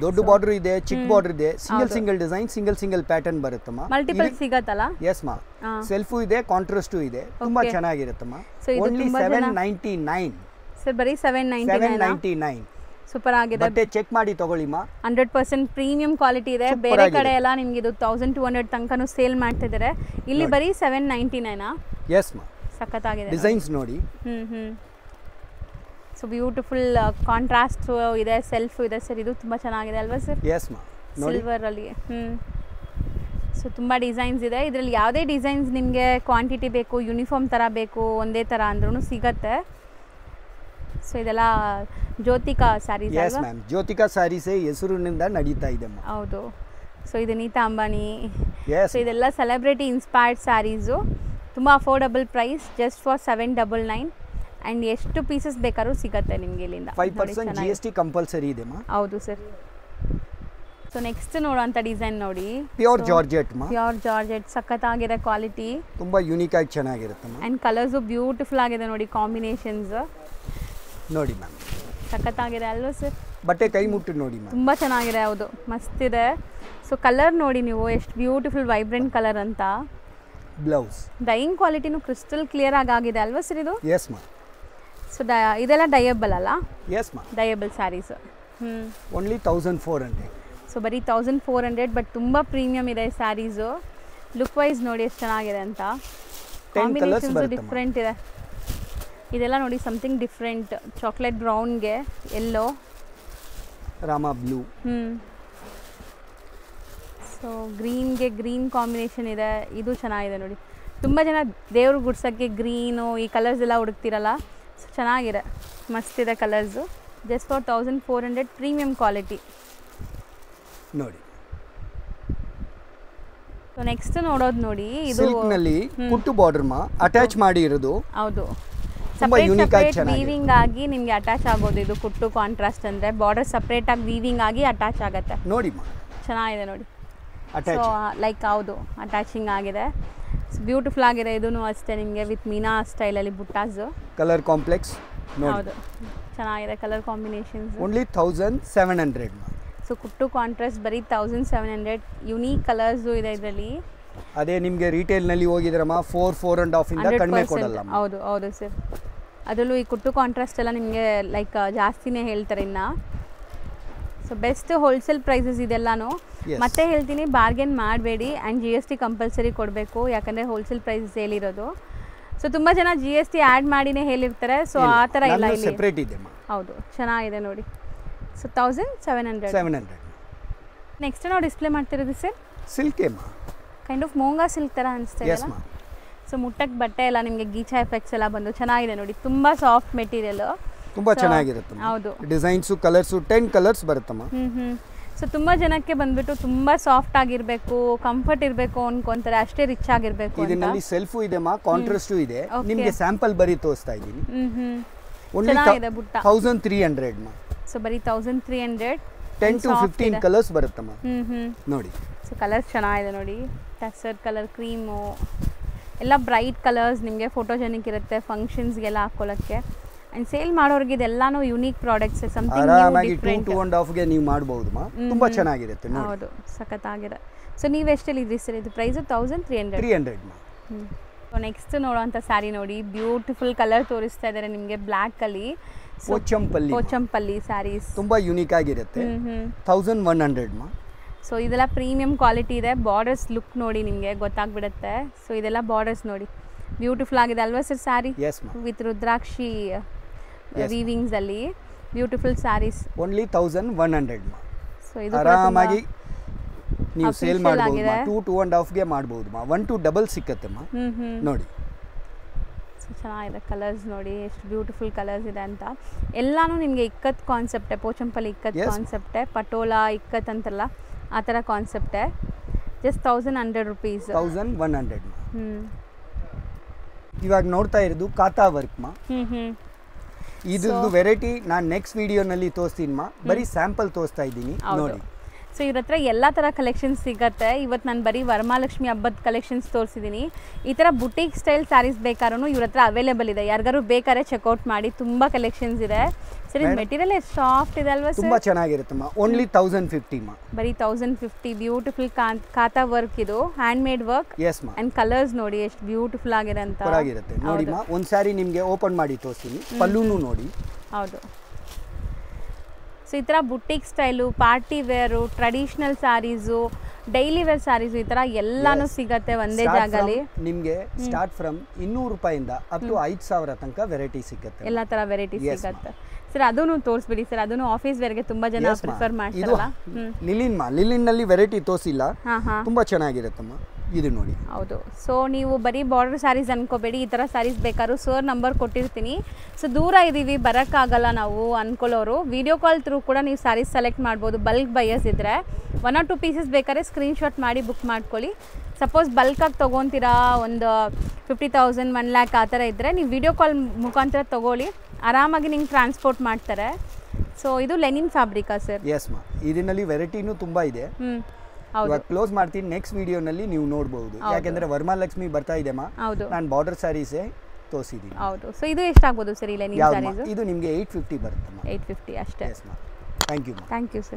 ದೊಡ್ಡ ಬಾರ್ಡರ್ ಇದೆ, ಚಿಕ್ಕ ಬಾರ್ಡರ್ ಇದೆ, ಸಿಂಗಲ್ ಡಿಸೈನ್, ಸಿಂಗಲ್ ಪ್ಯಾಟರ್ನ್ ಬರುತ್ತಮ್ಮ. ಮಲ್ಟಿಪಲ್ ಸಿಗತ್ತಲ್ಲ? ಎಸ್ ಮಾ, ಸೆಲ್ಫು ಇದೆ, ಕಾಂಟ್ರಾಸ್ಟು ಇದೆ, ತುಂಬಾ ಚೆನ್ನಾಗಿರುತ್ತಮ್ಮ. ಓನ್ಲಿ 799 ಸರ್, ಬರೀ 799. ಸೂಪರ್ ಆಗಿದೆ. ಬಟ್ಟೆ ಚೆಕ್ ಮಾಡಿ ತಗೊಳ್ಳಿ ಮಾ. 100% ಪ್ರೀಮಿಯಂ ಕ್ವಾಲಿಟಿ ಇದೆ. ಬೇರೆ ಕಡೆ ಎಲ್ಲ ನಿಮ್ಗೆ ಇದು 1200 ತನಕನೂ ಸೇಲ್ ಮಾಡ್ತಿದ್ದಾರೆ, ಇಲ್ಲಿ ಬರೀ 799. ಎಸ್ ಮಾ, ಸಖತ್ತಾಗಿದೆ. ಡಿಸೈನ್ಸ್ ನೋಡಿ. ಸೊ ಬ್ಯೂಟಿಫುಲ್ ಕಾಂಟ್ರಾಸ್ಟ್ ಇದೆ, ಸೆಲ್ಫ್ ಇದೆ ಸರ್. ಇದು ತುಂಬ ಚೆನ್ನಾಗಿದೆ ಅಲ್ವಾ ಸರ್? ಎಸ್ ಮಾ, ಸಿಲ್ವರ್ ಅಲ್ಲಿ. ಸೊ ತುಂಬ ಡಿಸೈನ್ಸ್ ಇದೆ. ಇದರಲ್ಲಿ ಯಾವುದೇ ಡಿಸೈನ್ಸ್ ನಿಮಗೆ ಕ್ವಾಂಟಿಟಿ ಬೇಕು, ಯೂನಿಫಾರ್ಮ್ ಥರ ಬೇಕು, ಒಂದೇ ಥರ ಅಂದ್ರೂ ಸಿಗತ್ತೆ. ಸೊ ಇದೆಲ್ಲ ಜ್ಯೋತಿಕಾ ಸ್ಯಾರೀಸ್ ಅಲ್ವಾ? ಎಸ್ ಮ್ಯಾಮ್, ಜ್ಯೋತಿಕಾ ಸ್ಯಾರೀಸೇ ಹೆಸರಿನಿಂದ ನಡೀತಾ ಇದೆ. ಹೌದು. ಸೊ ಇದು ನೀತಾ ಅಂಬಾನಿ. ಸೊ ಇದೆಲ್ಲ ಸೆಲೆಬ್ರಿಟಿ ಇನ್ಸ್ಪೈರ್ಡ್ ಸ್ಯಾರೀಸು. ತುಂಬ affordable price, just for 799. And ಎಷ್ಟು ಪೀಸಸ್ ಬೇಕಾದ್ರೂ ಸಿಗುತ್ತೆ ನಿಮಗೆ ಇಲ್ಲಿಂದ. 5% GST ಕಂಪಲ್ಸರಿ ಇದೆ ಮಾ. ಹೌದು ಸರ್. ಸೊ ನೆಕ್ಸ್ಟ್ ನೋಡುವಂಥ ಡಿಸೈನ್ ನೋಡಿ, ಪ್ಯೂರ್ ಜಾರ್ಜೆಟ್ ಮಾ. ಪ್ಯೂರ್ ಜಾರ್ಜೆಟ್, ಸಖತ್ತಾಗಿದೆ ಕ್ವಾಲಿಟಿ, ತುಂಬ ಯೂನಿಕ್ ಆಗಿ ಚೆನ್ನಾಗಿರುತ್ತೆ ಮಾ. ಆ್ಯಂಡ್ ಕಲರ್ಸು ಬ್ಯೂಟಿಫುಲ್ ಆಗಿದೆ ನೋಡಿ, ಕಾಂಬಿನೇಷನ್ಸ್ ನೋಡಿ ಮ್ಯಾಮ್, ಸಖತ್ತಾಗಿದೆ ಅಲ್ವಾ ಸರ್? ಬಟ್ಟೆ ಕೈ ಮುಟ್ಟು ನೋಡಿ ಮ್ಯಾಮ್, ತುಂಬ ಚೆನ್ನಾಗಿದೆ. ಹೌದು, ಮಸ್ತಿದೆ. ಸೊ ಕಲರ್ ನೋಡಿ ನೀವು, ಎಷ್ಟು ಬ್ಯೂಟಿಫುಲ್ ವೈಬ್ರೆಂಟ್ ಕಲರ್ ಅಂತ. ಬ್ಲೌಸ್ ಡೈಯಿಂಗ್ ಕ್ವಾಲಿಟಿನೂ ಕ್ರಿಸ್ಟಲ್ ಕ್ಲಿಯರ್ ಆಗಿದೆ ಅಲ್ವಾ ಸರ್ ಇದು? ಎಸ್ ಮಾ. ಸೊ ಇದೆಲ್ಲ ಡಯಬಲ್ ಅಲ್ಲ? ಎಸ್ ಮಾ, ಡಯಬಲ್ ಸ್ಯಾರೀಸ್. ಓನ್ಲಿ 1400. ಸೊ ಬರೀ 1400, ಬಟ್ ತುಂಬ ಪ್ರೀಮಿಯಮ್ ಇದೆ ಸ್ಯಾರೀಸು. ಲುಕ್ ವೈಸ್ ನೋಡಿ ಎಷ್ಟು ಚೆನ್ನಾಗಿದೆ ಅಂತ. ಕಾಂಬಿನೇಷನ್ಸು ಡಿಫ್ರೆಂಟ್ ಇದೆ. ಇದೆಲ್ಲ ನೋಡಿ ಸಮಥಿಂಗ್ ಡಿಫ್ರೆಂಟ್, ಚಾಕ್ಲೇಟ್ ಬ್ರೌನ್ಗೆ ಎಲ್ಲೋ, ರಾಮಾ ಬ್ಲೂ. ಸೊ ಗ್ರೀನ್ಗೆ ಗ್ರೀನ್ ಕಾಂಬಿನೇಷನ್ ಇದೆ, ಇದು ಚೆನ್ನಾಗಿದೆ ನೋಡಿ. ತುಂಬ ಜನ ದೇವ್ರಿಗೆ ಗುಡ್ಸೋಕ್ಕೆ ಗ್ರೀನು ಈ ಕಲರ್ಸ್ ಎಲ್ಲ ಹುಡುಕ್ತಿರಲ್ಲ, ಸೊ ಚೆನ್ನಾಗಿದೆ, ಮಸ್ತಿದೆ colours. Just for 1400 premium quality ನೋಡಿ. ಸೊ ನೆಕ್ಸ್ಟ್ ನೋಡೋದು ನೋಡಿ, ಇದು ಸಿಲ್ಕ್ನಲ್ಲಿ ಕುಟ್ಟು ಬಾರ್ಡರ್ ಅಟ್ಯಾಚ್ ಮಾಡಿ ಇರೋದು. ಹೌದು, ತುಂಬಾ ಯೂನಿಕ್ ಆಗಿ ಚೆನ್ನಾಗಿದೆ. ವೀವಿಂಗ್ ಆಗಿ ನಿಮಗೆ ಅಟ್ಯಾಚ್ ಆಗೋದು ಇದು ಕುಟ್ಟು ಕಾಂಟ್ರಾಸ್ಟ್ ಅಂದರೆ ಬಾರ್ಡರ್ ಸಪ್ರೇಟ್ ಆಗಿ ವೀವಿಂಗ್ ಆಗಿ ಅಟ್ಯಾಚ್ ಆಗುತ್ತೆ ನೋಡಿ. ಚೆನ್ನಾಗಿದೆ ನೋಡಿ. ಅಟ್ಯಾಚ್ ಸೊ ಲೈಕ್ ಹೌದು ಅಟ್ಯಾಚಿಂಗ್ ಆಗಿದೆ, ಬ್ಯೂಟಿಫುಲ್ ಆಗಿದೆ. ಇದೂ ಅಷ್ಟೇ ನಿಮಗೆ ವಿತ್ ಮೀನಾ ಸ್ಟೈಲಲ್ಲಿ ಬುಟ್ಟಾಸ್. ಕಲರ್ ಕಾಂಪ್ಲೆಕ್ಸ್ ಹೌದು, ಚೆನ್ನಾಗಿದೆ ಕಲರ್ ಕಾಂಬಿನೇಷನ್ಸ್. ಓನ್ಲಿ 1700. ಸೊ ಕುಟ್ಟು ಕಾಂಟ್ರಾಸ್ಟ್ ಬರೀ 1700. ಯುನೀಕ್ ಕಲರ್ಸು ಇದೆ ಇದರಲ್ಲಿ. ಅದೇ ನಿಮಗೆ ರಿಟೇಲ್ನಲ್ಲಿ ಹೋಗಿದ್ರಮ್ಮ 4.5 ಇಂದ ಕಡಿಮೆ ಕೊಡಲ್ಲ. ಹೌದು ಹೌದು ಸರ್, ಅದರಲ್ಲೂ ಈ ಕುಟ್ಟು ಕಾಂಟ್ರಾಸ್ಟ್ ಎಲ್ಲ ನಿಮಗೆ ಲೈಕ್ ಜಾಸ್ತಿನೇ ಹೇಳ್ತಾರೆ ಇನ್ನು. ಸೊ ಬೆಸ್ಟ್ ಹೋಲ್ಸೇಲ್ ಪ್ರೈಸಸ್ ಇದೆಲ್ಲನೂ. ಮತ್ತೆ ಹೇಳ್ತೀನಿ, ಬಾರ್ಗೇನ್ ಮಾಡಬೇಡಿ ಆ್ಯಂಡ್ GST ಕಂಪಲ್ಸರಿ ಕೊಡಬೇಕು, ಯಾಕಂದರೆ ಹೋಲ್ಸೇಲ್ ಪ್ರೈಸಸ್ ಹೇಳಿರೋದು. ಸೊ ತುಂಬ ಜನ GST ಆ್ಯಡ್ ಮಾಡಿನೇ ಹೇಳಿರ್ತಾರೆ, ಸೊ ಆ ಥರ ಇಲ್ಲ ಇಲ್ಲಿ. ಸೆಪರೇಟ್ ಇದೆ. ಹೌದು, ಚೆನ್ನಾಗಿದೆ ನೋಡಿ. ಸೊ 1700. ನೆಕ್ಸ್ಟ್ ನಾವು ಡಿಸ್ಪ್ಲೇ ಮಾಡ್ತಿರೋದು sir silk kind of Moonga silk ಥರ ಅನಿಸ್ತಾ ಇದೆ. ಸೊ ಮುಟ್ಟಕ್ಕೆ ಬಟ್ಟೆ ಎಲ್ಲ ನಿಮಗೆ ಗೀಚಾ ಎಫೆಕ್ಟ್ಸ್ ಎಲ್ಲ ಬಂದು ಚೆನ್ನಾಗಿದೆ ನೋಡಿ. ತುಂಬ ಸಾಫ್ಟ್ ಮೆಟೀರಿಯಲ್, ತುಂಬ ಚೆನ್ನಾಗಿರುತ್ತೆ. ಹೌದು, ಡಿಸೈನ್ಸು ಕಲರ್ಸು 10 ಕಲರ್ಸ್ ಬರುತ್ತಮ್ಮ. ಸೊ ತುಂಬ ಜನಕ್ಕೆ ಬಂದ್ಬಿಟ್ಟು ತುಂಬ ಸಾಫ್ಟ್ ಆಗಿರಬೇಕು, ಕಂಫರ್ಟ್ ಇರಬೇಕು ಅನ್ಕೊಂತಾರೆ, ಅಷ್ಟೇ ರಿಚ್ ಆಗಿರಬೇಕು. ಇದರಲ್ಲಿ ಸೆಲ್ಫು ಇದೆ ಮಾ, ಕಾಂಟ್ರಾಸ್ಟು ಇದೆ. ನಿಮಗೆ ಸ್ಯಾಂಪಲ್ ಬರೀ ತೋರಿಸ್ತಾ ಇದ್ದೀನಿ. ಚೆನ್ನಾಗಿದೆ ಬುಟ್ಟ. 1300 ಮಾ. ಸೊ ಬರೀ 1300. 10 to 15 ಕಲರ್ಸ್ ಬರುತ್ತಮ್ಮ ನೋಡಿ. ಸೊ ಕಲರ್ಸ್ ಚೆನ್ನಾಗಿದೆ ನೋಡಿ. ಟಸರ್ ಕಲರ್, ಕ್ರೀಮು ಎಲ್ಲ ಬ್ರೈಟ್ ಕಲರ್ಸ್, ನಿಮಗೆ ಫೋಟೋಜೆನಿಕ್ ಇರುತ್ತೆ ಫಂಕ್ಷನ್ಸ್ಗೆಲ್ಲ ಹಾಕೊಳ್ಳೋಕ್ಕೆ. ಆ್ಯಂಡ್ ಸೇಲ್ ಮಾಡೋರಿಗೆ ಇದೆಲ್ಲಾನು ಯೂನಿಕ್ ಪ್ರಾಡಕ್ಟ್ಸ್, ಸಮಥಿಂಗ್ ಆರಾಮಾಗಿ 2.5ಗೆ ನೀವು ಮಾಡ್ಬೋದು ಮಾ, ತುಂಬ ಚೆನ್ನಾಗಿರುತ್ತೆ ನೋಡಿ. ಹೌದು, ಸಖತ್ತಾಗಿದೆ. ಸೊ ನೀವು ಎಷ್ಟೆಲ್ಲಿ ಇದ್ರಿ ಸರ್ ಇದು ಪ್ರೈಸು? 1300 ಮಾ. ಸೊ ನೆಕ್ಸ್ಟ್ ನೋಡೋವಂಥ ಸ್ಯಾರಿ ನೋಡಿ, ಬ್ಯೂಟಿಫುಲ್ ಕಲರ್ ತೋರಿಸ್ತಾ ಇದ್ದಾರೆ ನಿಮಗೆ ಬ್ಲ್ಯಾಕಲ್ಲಿ. ಪೋಚಂಪಲ್ಲಿ ಸ್ಯಾರೀಸ್ ತುಂಬ ಯೂನಿಕ್ ಆಗಿರುತ್ತೆ. 1100 ಮಾ. ಸೊ ಇದೆಲ್ಲ ಪ್ರೀಮಿಯಂ ಕ್ವಾಲಿಟಿ ಇದೆ. ಬಾರ್ಡರ್ಸ್ ಲುಕ್ ನೋಡಿ ನಿಮಗೆ ಗೊತ್ತಾಗ್ಬಿಡುತ್ತೆ. ಸೊ ಇದೆಲ್ಲ ಬಾರ್ಡರ್ಸ್ ನೋಡಿ, ಬ್ಯೂಟಿಫುಲ್ ಆಗಿದೆ ಅಲ್ವಾ sir sari? With Rudrakshi weavings ಅಲ್ಲಿ ಬ್ಯೂಟಿಫುಲ್ ಸ್ಯಾರೀಸ್. ಓನ್ಲಿ 1100 ಮಾ. ಸೊ ಇದು ಆರಾಮಾಗಿ ನೀವು ಸೇಲ್ ಮಾಡಬಹುದು. 2.5ಗೆ ಮಾಡಬಹುದು ಮಾ. 1 to 2 ಸಿಕ್ಕತ್ತೆ ಮಾ ನೋಡಿ. ಚೆನ್ನಾಗಿದೆ ಕಲರ್ಸ್ ನೋಡಿ, ಎಷ್ಟು ಬ್ಯೂಟಿಫುಲ್ ಕಲರ್ಸ್ ಇದೆ ಅಂತ. ಎಲ್ಲಾನು ನಿಮಗೆ ಇಕ್ಕತ್ ಕಾನ್ಸೆಪ್ಟೇ, ಪೋಚಂಪಲ್ಲಿ ಇಕ್ಕತ್ ಕಾನ್ಸೆಪ್ಟೇ, ಪಟೋಲಾ ಇಕ್ಕತ್ ಅಂತಲ್ಲ ಆ ಥರ ಕಾನ್ಸೆಪ್ಟೇ. Just 1100 rupees. 1100 ಇವಾಗ ನೋಡ್ತಾ ಇರೋದು ಕಾತಾ ವರ್ಕ್ ಮಾ. ಇದ್ರದ್ದು ವೆರೈಟಿ ನಾನು ನೆಕ್ಸ್ಟ್ ವಿಡಿಯೋನಲ್ಲಿ ತೋರಿಸ್ತೀನಿ ಮಾ, ಬರೀ ಸ್ಯಾಂಪಲ್ ತೋರಿಸ್ತಾ ಇದ್ದೀನಿ ನೋಡಿ. ಸೊ ಇವ್ರ ಹತ್ರ ಎಲ್ಲ ಥರ ಕಲೆಕ್ಷನ್ಸ್ ಸಿಗುತ್ತೆ. ಇವತ್ತು ನಾನು ಬರೀ ವರಮಹಾಲಕ್ಷ್ಮಿ ಹಬ್ಬದ ಕಲೆಕ್ಷನ್ಸ್ ತೋರಿಸಿದ್ದೀನಿ. ಈ ಥರ ಬುಟೀಕ್ ಸ್ಟೈಲ್ ಸ್ಯಾರೀಸ್ ಬೇಕಾದ್ರೂ ಇವ್ರ ಹತ್ರ ಅವೈಲೇಬಲ್ ಇದೆ, ಯಾರಿಗಾರು ಬೇಕಾದ್ರೆ ಚೆಕ್ಔಟ್ ಮಾಡಿ, ತುಂಬ ಕಲೆಕ್ಷನ್ಸ್ ಇದೆ. ಸರ್ ಇದು ಮೆಟೀರಿಯಲ್ ಎಷ್ಟು ಸಾಫ್ಟ್ ಇದೆ ಅಲ್ವಾ ಸರ್? ತುಂಬ ಚೆನ್ನಾಗಿರುತ್ತಮ್ಮ. ಓನ್ಲಿ 1050 ಮಾ. ಬರೀ 1050. ಬ್ಯೂಟಿಫುಲ್ ಕಾತಾ ವರ್ಕ್, ಇದು ಹ್ಯಾಂಡ್ ಮೇಡ್ ವರ್ಕ್. ಎಸ್ ಮಾ. ಆ್ಯಂಡ್ ಕಲರ್ಸ್ ನೋಡಿ ಎಷ್ಟು ಬ್ಯೂಟಿಫುಲ್ ಆಗಿದೆ ಅಂತ. ಚೆನ್ನಾಗಿರುತ್ತೆ ನೋಡಿ ಮಾ. ಒಂದು ಸ್ಯಾರಿ ನಿಮಗೆ ಓಪನ್ ಮಾಡಿ ತೋರಿಸ್ತೀನಿ, ಪಲ್ಲುನು ನೋಡಿ. ಹೌದು. ಸೊ ಈ ಥರ boutique style, party wear, traditional saris, daily wear saris, ಈ ಥರ ಎಲ್ಲಾನು ಸಿಗತ್ತೆ ಒಂದೇ ಜಾಗದಲ್ಲಿ. ನಿಮಗೆ ಸ್ಟಾರ್ಟ್ ಫ್ರಮ್ 200 ರೂಪಾಯಿಂದ ಅಪ್ ಟು 5000 ತನಕ ವೆರೈಟಿ ಸಿಗುತ್ತೆ. ಎಲ್ಲ ಥರ ವೆರೈಟಿ ಸಿಗತ್ತೆ ಸರ್. ಅದನ್ನು ತೋರಿಸ್ಬಿಡಿ ಸರ್, ಅದನ್ನು ಆಫೀಸ್ ವೇರ್ಗೆ ತುಂಬ ಜನ ಪ್ರಿಫರ್ ಮಾಡ್ತಾರಲ್ಲ. ಲಿಲಿನ್ ಮಾ, ಲಿಲಿನ್ನಲ್ಲಿ ವೆರೈಟಿ ತೋರಿಸಿಲ್ಲ, ತುಂಬ ಚೆನ್ನಾಗಿರುತ್ತಮ್ಮ. ಇದು ನೋಡಿ. ಹೌದು. ಸೊ ನೀವು ಬರೀ ಬಾರ್ಡರ್ ಸ್ಯಾರೀಸ್ ಅನ್ಕೋಬೇಡಿ, ಈ ಥರ ಸ್ಯಾರೀಸ್ ಬೇಕಾದ್ರೂ ಸರ್ ನಂಬರ್ ಕೊಟ್ಟಿರ್ತೀನಿ. ಸೊ ದೂರ ಇದ್ದೀವಿ ಬರೋಕ್ಕಾಗಲ್ಲ ನಾವು ಅನ್ಕೊಳ್ಳೋರು, ವಿಡಿಯೋ ಕಾಲ್ ಥ್ರೂ ಕೂಡ ನೀವು ಸ್ಯಾರೀಸ್ ಸೆಲೆಕ್ಟ್ ಮಾಡ್ಬೋದು. ಬಲ್ಕ್ ಬೈಯರ್ಸ್ ಇದ್ದರೆ 1 or 2 ಪೀಸಸ್ ಬೇಕಾದ್ರೆ ಸ್ಕ್ರೀನ್ಶಾಟ್ ಮಾಡಿ ಬುಕ್ ಮಾಡ್ಕೊಳ್ಳಿ. ಸಪೋಸ್ ಬಲ್ಕಾಗಿ ತೊಗೊತೀರಾ, ಒಂದು 50,000 1 lakh ಆ ಥರ ಇದ್ದರೆ ನೀವು ವಿಡಿಯೋ ಕಾಲ್ ಮುಖಾಂತರ ತೊಗೊಳ್ಳಿ, ಆರಾಮಾಗಿ ನಿಮ್ಗೆ ಟ್ರಾನ್ಸ್ಪೋರ್ಟ್ ಮಾಡ್ತಾರೆ. ಸೊ ಇದು ಲೆನಿನ್ ಫ್ಯಾಬ್ರಿಕಾ ಸರ್? ಎಸ್ ಮಾ. ಇದರಲ್ಲಿ ವೆರೈಟಿನೂ ತುಂಬ ಇದೆ. ಇವಾಗ ಕ್ಲೋಸ್ ಮಾಡ್ತೀನಿ, ನೆಕ್ಸ್ಟ್ ವಿಡಿಯೋನಲ್ಲಿ ನೀವು ನೋಡಬಹುದು. ಯಾಕೆಂದ್ರೆ ವರಮಹಾಲಕ್ಷ್ಮಿ ಬರ್ತಾ ಇದೆ ಮಾ, ನಾನು ಬಾರ್ಡರ್ ಸ್ಯಾರೀಸೇ ತೋರಿಸಿದ್ದೀನಿ. ಹೌದು. ಸೊ ಇದು ಎಷ್ಟಾಗ್ಬೋದು ಸರ್ ಈ ಲೆನಿನ್ ಸ್ಯಾರೀಸ್? ಇದು ನಿಮಗೆ 850 ಬರುತ್ತೆ ಮಾ. 850 ಅಷ್ಟೇ. Yes ma'am. Thank you. Thank you sir.